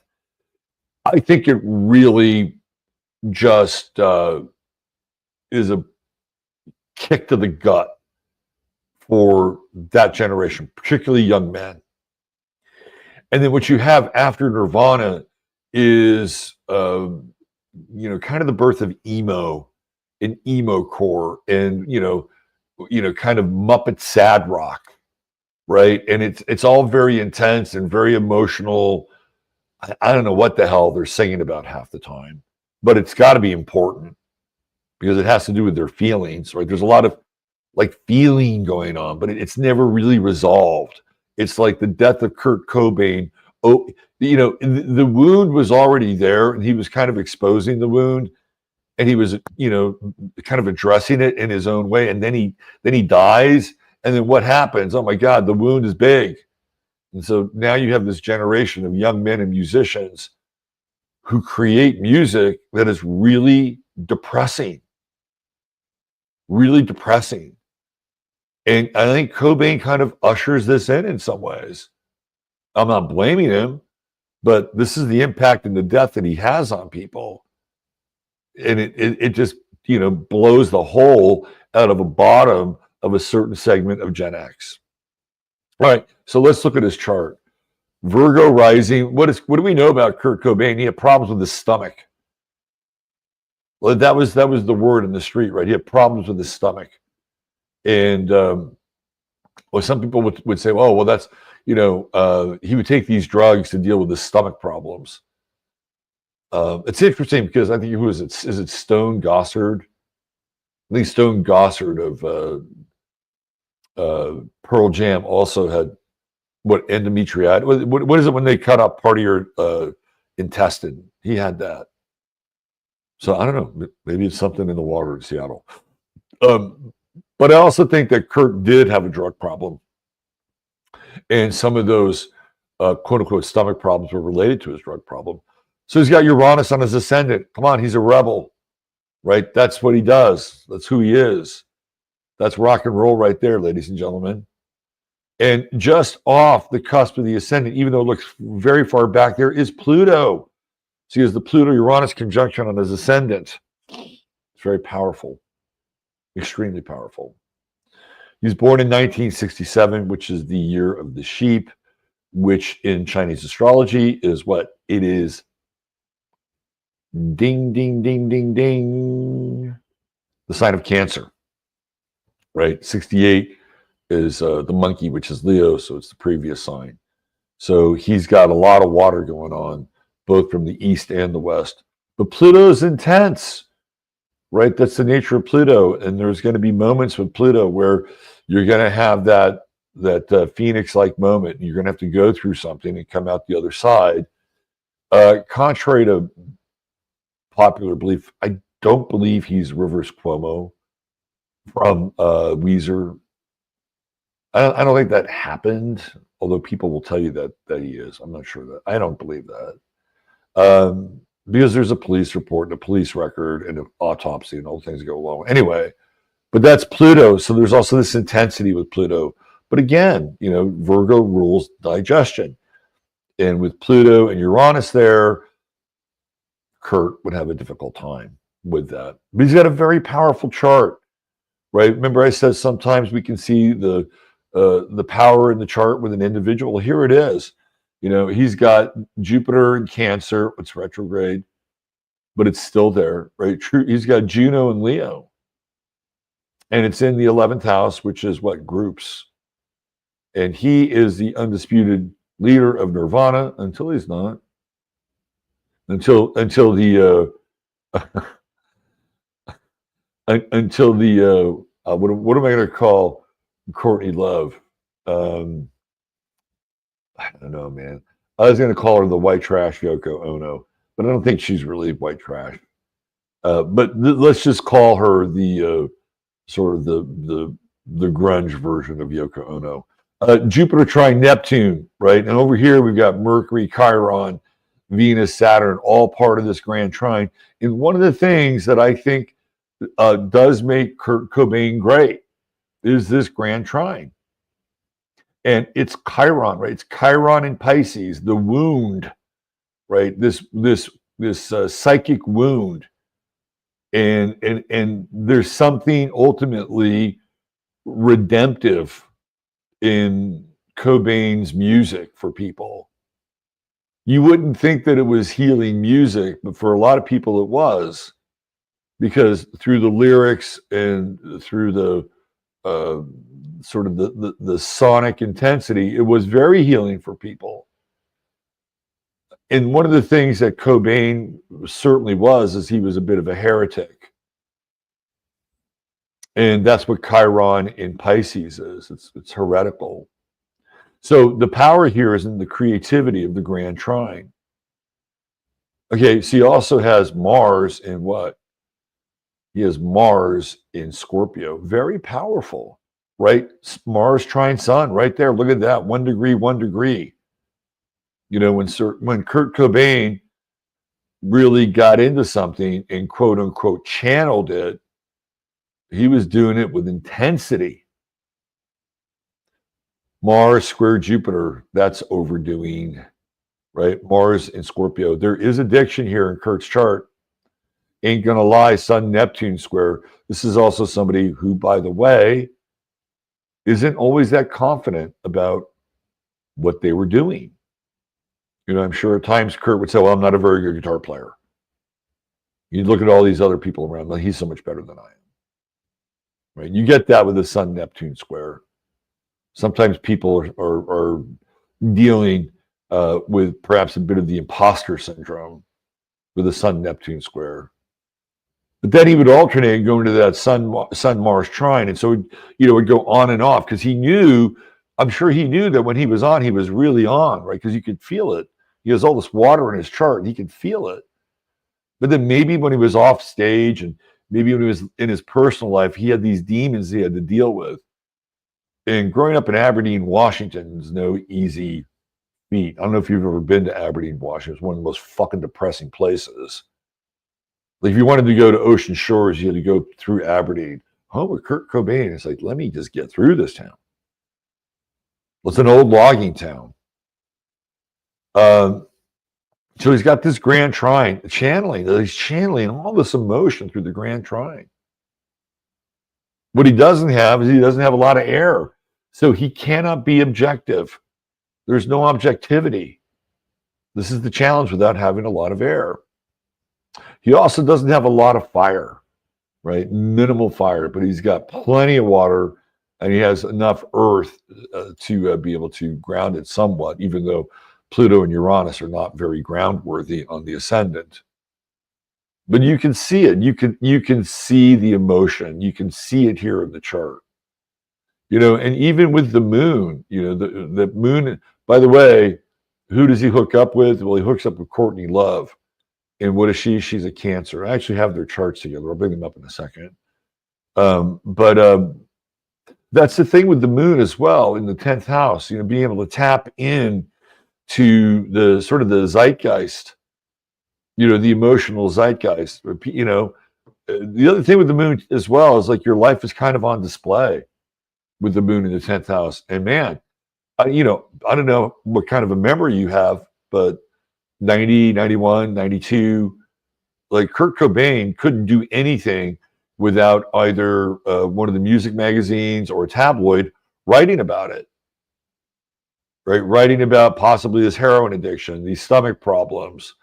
I think it really just is a kick to the gut for that generation, particularly young men. And then what you have after Nirvana is, kind of the birth of emo and emo core and, kind of Muppet sad rock, right? And it's all very intense and very emotional. I don't know what the hell they're singing about half the time, but it's got to be important because it has to do with their feelings, right? There's a lot of like feeling going on, but it's never really resolved. It's like the death of Kurt Cobain. Oh, the wound was already there, and he was kind of exposing the wound, and he was, kind of addressing it in his own way. And then he dies, and then what happens? Oh my God, the wound is big, and so now you have this generation of young men and musicians who create music that is really depressing. Really depressing. And I think Cobain kind of ushers this in some ways. I'm not blaming him, but this is the impact and the death that he has on people. And it just, blows the hole out of a bottom of a certain segment of Gen X. All right, so let's look at his chart. Virgo rising. What do we know about Kurt Cobain? He had problems with his stomach. Well, that was the word in the street, right? He had problems with his stomach, and well, some people would say, "Oh, well, that's he would take these drugs to deal with his stomach problems." It's interesting because I think who is it? Is it Stone Gossard? I think Stone Gossard of Pearl Jam also had what endometritis. What is it when they cut out part of your intestine? He had that. So I don't know. Maybe it's something in the water in Seattle. But I also think that Kurt did have a drug problem, and some of those quote unquote stomach problems were related to his drug problem. So he's got Uranus on his ascendant. Come on, he's a rebel, right? That's what he does. That's who he is. That's rock and roll right there, ladies and gentlemen. And just off the cusp of the ascendant, even though it looks very far back, there is Pluto. So he has the Pluto-Uranus conjunction on his ascendant. It's very powerful, extremely powerful. He was born in 1967, which is the year of the sheep, which in Chinese astrology is what? It is ding, ding, ding, ding, ding. The sign of Cancer, right? 68 is the monkey, which is Leo, so it's the previous sign. So he's got a lot of water going on, both from the east and the west. But Pluto is intense, right? That's the nature of Pluto. And there's going to be moments with Pluto where you're going to have that phoenix-like moment. You're going to have to go through something and come out the other side. Contrary to popular belief, I don't believe he's Rivers Cuomo from Weezer. I don't think that happened, although people will tell you that he is. I'm not sure that. I don't believe that. Because there's a police report and a police record and an autopsy and all things that go along. Anyway, but that's Pluto. So there's also this intensity with Pluto. But again, Virgo rules digestion. And with Pluto and Uranus there, Kurt would have a difficult time with that. But he's got a very powerful chart, right? Remember I said sometimes we can see the power in the chart with an individual. Here it is. He's got Jupiter in Cancer. It's retrograde, but it's still there, right? True. He's got Juno in Leo, and it's in the 11th house, which is what? Groups. And he is the undisputed leader of Nirvana until he's not. Until the until the what am I going to call Courtney Love? I don't know, man. I was going to call her the white trash Yoko Ono, but I don't think she's really white trash. But let's just call her the sort of the grunge version of Yoko Ono. Jupiter trine Neptune, right? And over here we've got Mercury, Chiron, Venus, Saturn, all part of this grand trine. And one of the things that I think does make Kurt Cobain great is this grand trine. And it's Chiron, right? It's Chiron in Pisces, the wound, right? This psychic wound, and there's something ultimately redemptive in Cobain's music for people. You wouldn't think that it was healing music, but for a lot of people it was, because through the lyrics and through the sort of the sonic intensity, it was very healing for people. And one of the things that Cobain certainly was is he was a bit of a heretic. And that's what Chiron in Pisces is. It's heretical. So the power here is in the creativity of the grand trine. Okay, so he also has Mars in what? He has Mars in Scorpio. Very powerful, right? Mars trine Sun right there. Look at that. 1 degree, 1 degree. When Kurt Cobain really got into something and quote unquote channeled it, he was doing it with intensity. Mars square Jupiter, that's overdoing, right? Mars in Scorpio. There is addiction here in Kurt's chart. Ain't gonna lie, Sun Neptune square. This is also somebody who, by the way, isn't always that confident about what they were doing. I'm sure at times Kurt would say, well, I'm not a very good guitar player. You look at all these other people around, like, he's so much better than I am. Right? You get that with the Sun Neptune square. Sometimes people are dealing with perhaps a bit of the imposter syndrome with the Sun Neptune square. But then he would alternate and go into that Sun Mars trine, and so it would go on and off because he knew. I'm sure he knew that when he was on, he was really on, right? Because you could feel it. He has all this water in his chart, and he could feel it. But then maybe when he was off stage, and maybe when he was in his personal life, he had these demons he had to deal with. And growing up in Aberdeen, Washington is no easy feat. I don't know if you've ever been to Aberdeen, Washington. It's one of the most fucking depressing places. Like, if you wanted to go to Ocean Shores, you had to go through Aberdeen. Home with Kurt Cobain. It's like, let me just get through this town. It's an old logging town. So he's got this grand trine channeling. He's channeling all this emotion through the grand trine. What he doesn't have is he doesn't have a lot of air. So he cannot be objective. There's no objectivity. This is the challenge without having a lot of air. He also doesn't have a lot of fire, right? Minimal fire, but he's got plenty of water, and he has enough earth to be able to ground it somewhat, even though Pluto and Uranus are not very ground-worthy on the ascendant. But you can see it. You can see the emotion. You can see it here in the chart. And even with the moon, the moon, by the way, who does he hook up with? Well, he hooks up with Courtney Love. And what is she? She's a Cancer. I actually have their charts together. I'll bring them up in a second. But that's the thing with the moon as well in the 10th house, being able to tap in to the sort of the zeitgeist, the emotional zeitgeist. The other thing with the moon as well is like your life is kind of on display with the moon in the 10th house. And man, I don't know what kind of a memory you have, but 90, 91, 92, like Kurt Cobain couldn't do anything without either one of the music magazines or a tabloid writing about it, right? Writing about possibly his heroin addiction, these stomach problems,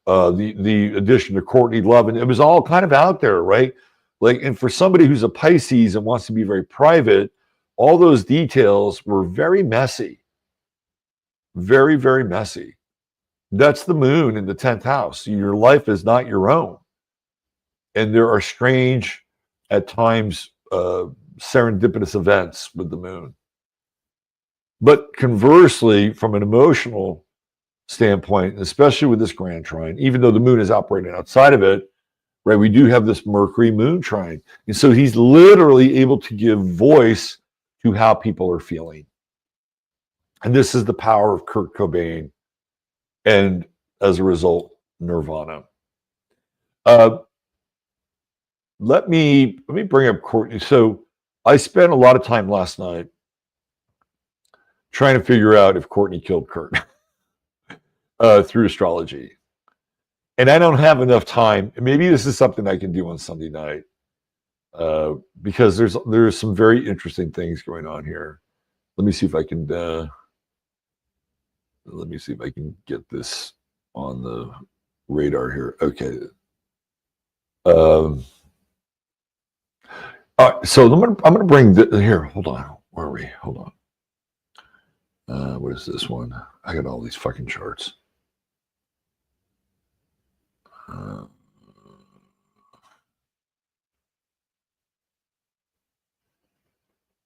the addition to Courtney Love, and it was all kind of out there, right? Like, and for somebody who's a Pisces and wants to be very private, all those details were very messy, very, very messy. That's the moon in the 10th house. Your life is not your own. And there are strange, at times, serendipitous events with the moon. But conversely, from an emotional standpoint, especially with this grand trine, even though the moon is operating outside of it, right, we do have this Mercury moon trine. And so he's literally able to give voice to how people are feeling. And this is the power of Kurt Cobain. And as a result, Nirvana. Let me bring up Courtney. So I spent a lot of time last night trying to figure out if Courtney killed Kurt through astrology. And I don't have enough time. Maybe this is something I can do on Sunday night because there's some very interesting things going on here. Let me see if I can get this on the radar here. Okay. All right. So I'm gonna bring here. Hold on. Where are we? Hold on. What is this one? I got all these fucking charts.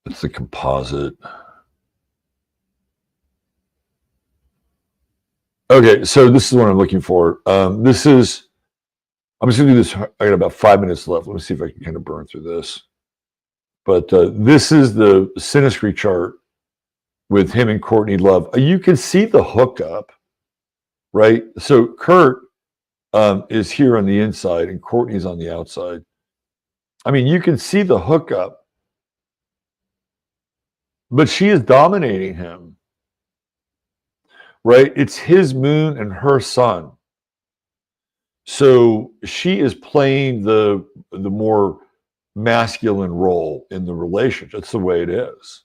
It's the composite. Okay, so this is what I'm looking for. I'm just gonna do this. I got about 5 minutes left. Let me see if I can kind of burn through this. But this is the synastry chart with him and Courtney Love. You can see the hookup, right? So Kurt is here on the inside and Courtney's on the outside. I mean, you can see the hookup, but she is dominating him, right? It's his moon and her sun. So she is playing the more masculine role in the relationship. That's the way it is,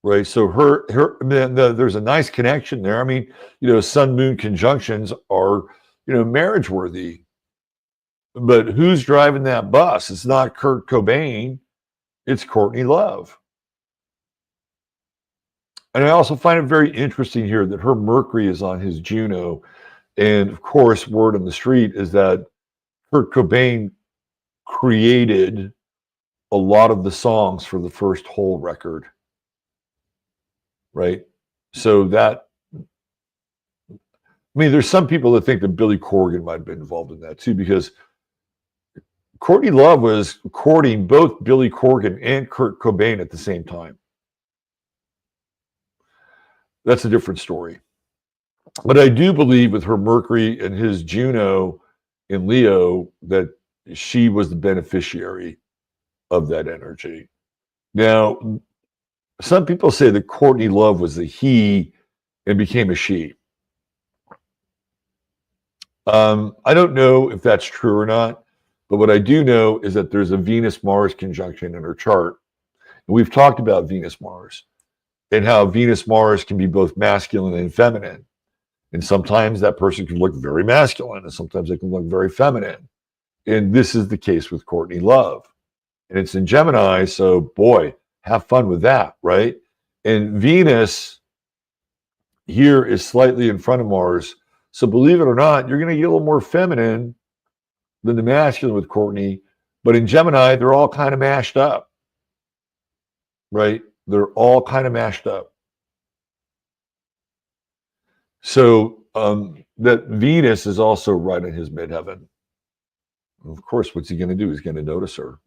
right? So there's a nice connection there. I mean, sun moon conjunctions are marriage worthy. But who's driving that bus? It's not Kurt Cobain. It's Courtney Love. And I also find it very interesting here that her Mercury is on his Juno. And of course, word on the street is that Kurt Cobain created a lot of the songs for the first Hole record. Right? So that, I mean, there's some people that think that Billy Corgan might have been involved in that too, because Courtney Love was courting both Billy Corgan and Kurt Cobain at the same time. That's a different story. But I do believe with her Mercury and his Juno in Leo that she was the beneficiary of that energy. Now, some people say that Courtney Love was a he and became a she. I don't know if that's true or not, but what I do know is that there's a Venus-Mars conjunction in her chart. And we've talked about Venus-Mars and how Venus-Mars can be both masculine and feminine. And sometimes that person can look very masculine and sometimes they can look very feminine. And this is the case with Courtney Love. And it's in Gemini, so boy, have fun with that, right? And Venus here is slightly in front of Mars. So believe it or not, you're going to get a little more feminine than the masculine with Courtney. But in Gemini, they're all kind of mashed up, right? They're all kind of mashed up. So that Venus is also right in his midheaven. Of course, what's he going to do? He's going to notice her.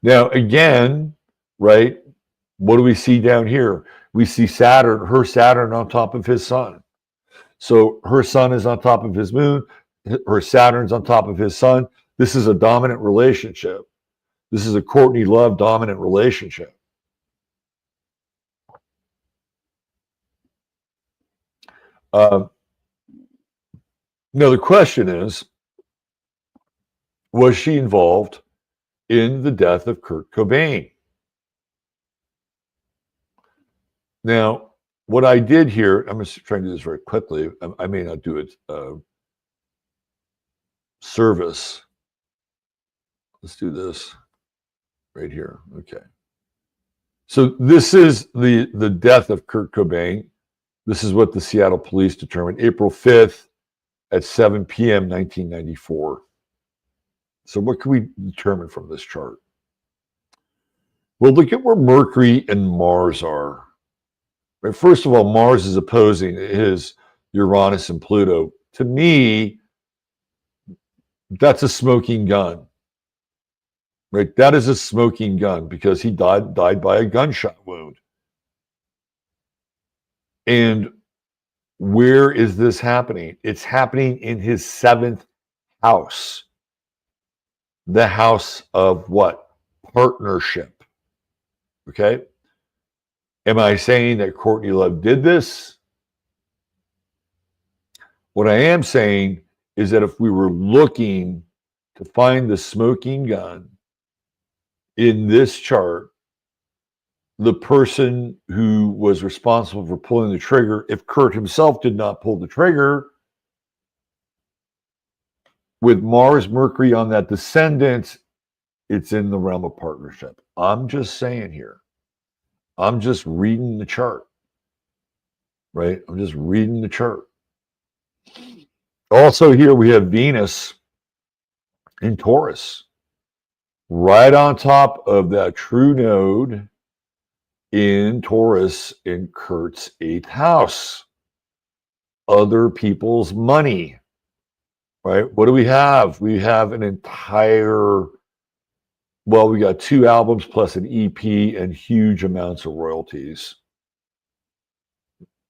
Now, again, right, what do we see down here? We see Saturn, her Saturn on top of his sun. So her sun is on top of his moon. Her Saturn's on top of his sun. This is a dominant relationship. This is a Courtney Love dominant relationship. Now, the question is, was she involved in the death of Kurt Cobain? Now, what I did here, I'm just trying to do this very quickly. I may not do it service. Let's do this right here. Okay. So this is the death of Kurt Cobain. This is what the Seattle police determined April 5th at 7 p.m. 1994. So what can we determine from this chart? Well, look at where Mercury and Mars are. Right? First of all, Mars is opposing his Uranus and Pluto. To me, that's a smoking gun. Right? That is a smoking gun because he died by a gunshot wound. And where is this happening? It's happening in his 7th house. The house of what? Partnership. Okay? Am I saying that Courtney Love did this? What I am saying is that if we were looking to find the smoking gun in this chart, the person who was responsible for pulling the trigger, if Kurt himself did not pull the trigger, with Mars, Mercury on that descendant, it's in the realm of partnership. I'm just saying here. I'm just reading the chart. Right? I'm just reading the chart. Also here we have Venus in Taurus. Right on top of that true node in Taurus in Kurt's 8th house. Other people's money. Right? What do we have? We have an entire, well, we got 2 albums plus an EP and huge amounts of royalties.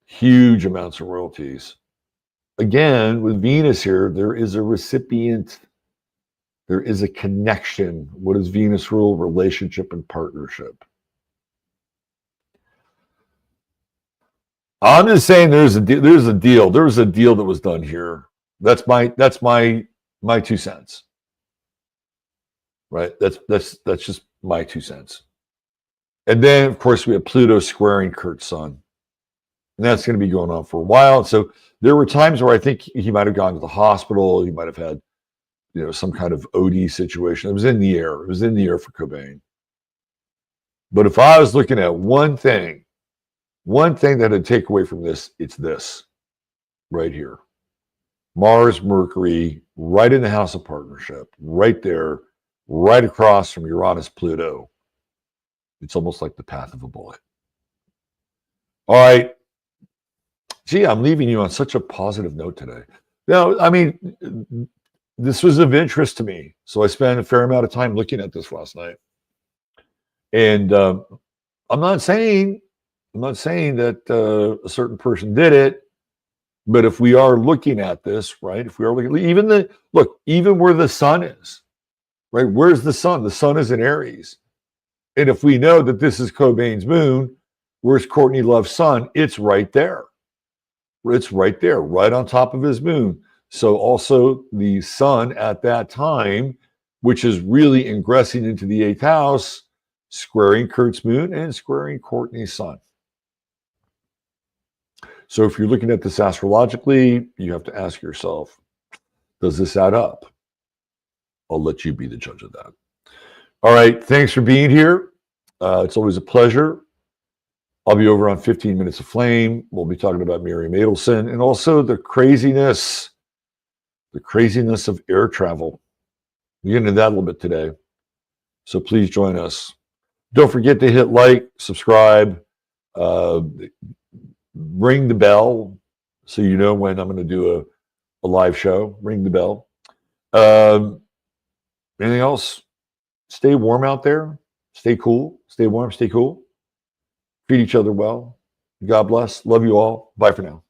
Huge amounts of royalties. Again, with Venus here, there is a recipient. There is a connection. What does Venus rule? Relationship and partnership. I'm just saying there's a deal. There was a deal that was done here. That's my 2 cents. Right? That's just my 2 cents. And then of course we have Pluto squaring Kurt's sun. And that's going to be going on for a while. So there were times where I think he might have gone to the hospital, he might have had some kind of OD situation. It was in the air. It was in the air for Cobain. But if I was looking at one thing that I'd take away from this, it's this right here. Mars, Mercury, right in the house of partnership, right there, right across from Uranus, Pluto. It's almost like the path of a bullet. All right. Gee, I'm leaving you on such a positive note today. Now, I mean, this was of interest to me. So I spent a fair amount of time looking at this last night. And I'm not saying that a certain person did it, but if we are looking at this, right? If we are looking, even where the sun is, right? Where's the sun? The sun is in Aries. And if we know that this is Cobain's moon, where's Courtney Love's sun? It's right there. It's right there, right on top of his moon. So also the sun at that time, which is really ingressing into the 8th house, squaring Kurt's moon and squaring Courtney's sun. So if you're looking at this astrologically, you have to ask yourself, does this add up? I'll let you be the judge of that. All right. Thanks for being here. It's always a pleasure. I'll be over on 15 Minutes of Flame. We'll be talking about Miriam Adelson and also the craziness of air travel. We'll get into that a little bit today. So please join us. Don't forget to hit like, subscribe, ring the bell so you know when I'm going to do a live show. Ring the bell. Anything else? Stay warm out there. Stay cool. Stay warm. Stay cool. Treat each other well. God bless. Love you all. Bye for now.